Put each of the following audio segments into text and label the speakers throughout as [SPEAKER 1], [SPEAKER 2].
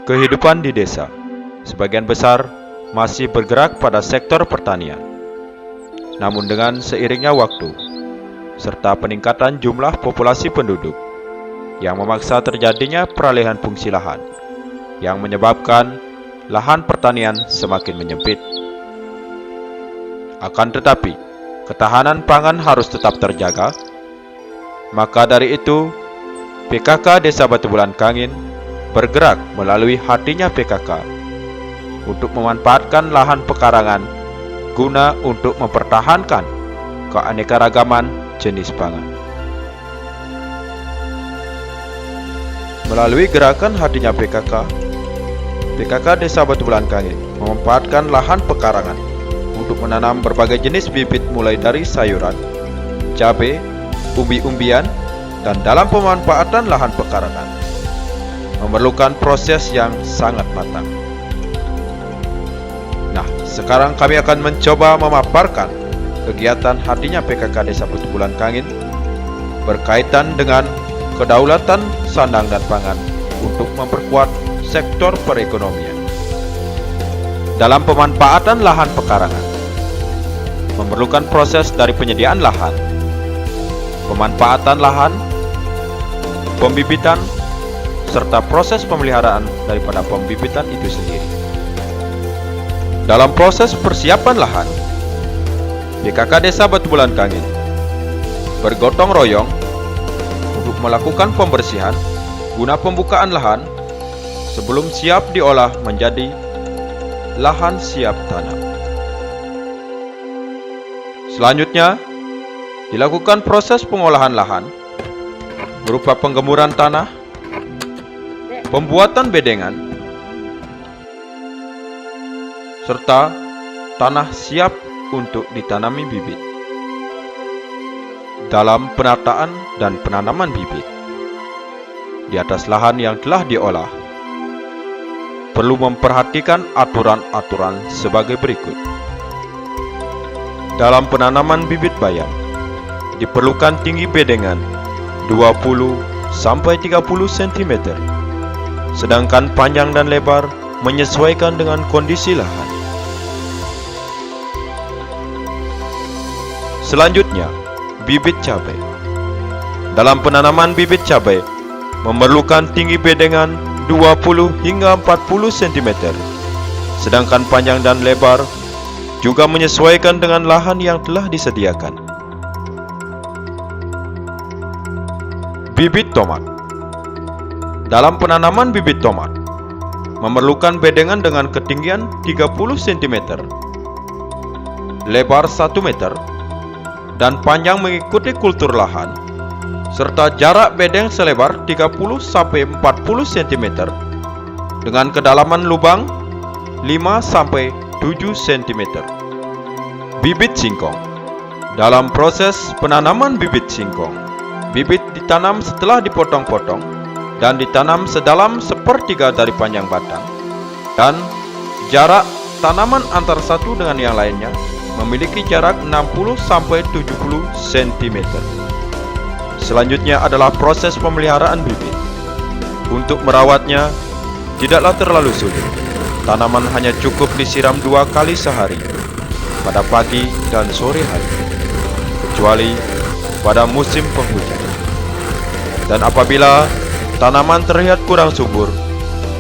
[SPEAKER 1] Kehidupan di desa, sebagian besar masih bergerak pada sektor pertanian. Namun dengan seiringnya waktu, serta peningkatan jumlah populasi penduduk, yang memaksa terjadinya peralihan fungsi lahan, yang menyebabkan lahan pertanian semakin menyempit. Akan tetapi, ketahanan pangan harus tetap terjaga. Maka dari itu, PKK Desa Batu Bulan Kangin bergerak melalui hatinya PKK untuk memanfaatkan lahan pekarangan guna untuk mempertahankan keanekaragaman jenis pangan. Melalui gerakan hatinya PKK Desa Batu Bulan Kangin memanfaatkan lahan pekarangan untuk menanam berbagai jenis bibit mulai dari sayuran, cabai, umbi-umbian, dan dalam pemanfaatan lahan pekarangan memerlukan proses yang sangat matang. Nah, sekarang kami akan mencoba memaparkan kegiatan hatinya PKK Desa Batu Bulan Kangin berkaitan dengan kedaulatan sandang dan pangan untuk memperkuat sektor perekonomian. Dalam pemanfaatan lahan pekarangan, memerlukan proses dari penyediaan lahan, pemanfaatan lahan, pembibitan, serta proses pemeliharaan daripada pembibitan itu sendiri. Dalam proses persiapan lahan, PKK Desa Batu Bulan Kangin bergotong royong untuk melakukan pembersihan guna pembukaan lahan sebelum siap diolah menjadi lahan siap tanam. Selanjutnya, dilakukan proses pengolahan lahan berupa penggemuran tanah, pembuatan bedengan, serta tanah siap untuk ditanami bibit. Dalam penataan dan penanaman bibit di atas lahan yang telah diolah, perlu memperhatikan aturan-aturan sebagai berikut. Dalam penanaman bibit bayam, diperlukan tinggi bedengan 20 sampai 30 cm. Sedangkan panjang dan lebar menyesuaikan dengan kondisi lahan. Selanjutnya, bibit cabai. Dalam penanaman bibit cabai, memerlukan tinggi bedengan 20 hingga 40 cm. Sedangkan panjang dan lebar juga menyesuaikan dengan lahan yang telah disediakan. Bibit tomat. Dalam penanaman bibit tomat, memerlukan bedengan dengan ketinggian 30 cm, lebar 1 meter, dan panjang mengikuti kultur lahan, serta jarak bedeng selebar 30 sampai 40 cm, dengan kedalaman lubang 5 sampai 7 cm. Bibit singkong. Dalam proses penanaman bibit singkong, bibit ditanam setelah dipotong-potong dan ditanam sedalam sepertiga dari panjang batang, dan jarak tanaman antar satu dengan yang lainnya memiliki jarak 60 sampai 70 cm. Selanjutnya adalah proses pemeliharaan bibit. Untuk merawatnya tidaklah terlalu sulit. Tanaman hanya cukup disiram 2 kali sehari, pada pagi dan sore hari, kecuali pada musim penghujan. Dan apabila tanaman terlihat kurang subur,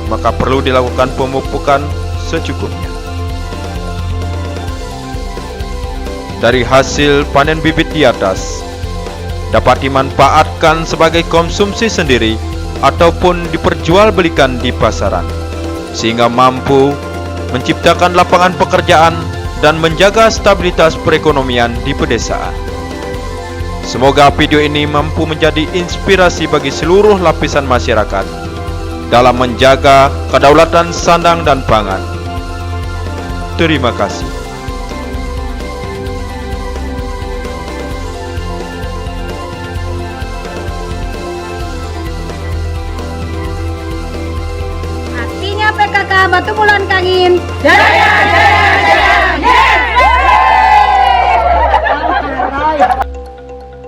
[SPEAKER 1] maka perlu dilakukan pemupukan secukupnya. Dari hasil panen bibit di atas, dapat dimanfaatkan sebagai konsumsi sendiri ataupun diperjualbelikan di pasaran, sehingga mampu menciptakan lapangan pekerjaan dan menjaga stabilitas perekonomian di pedesaan. Semoga video ini mampu menjadi inspirasi bagi seluruh lapisan masyarakat dalam menjaga kedaulatan sandang dan pangan. Terima kasih.
[SPEAKER 2] Artinya PKK Batu Bulan Kangin.
[SPEAKER 3] Jaya, jaya!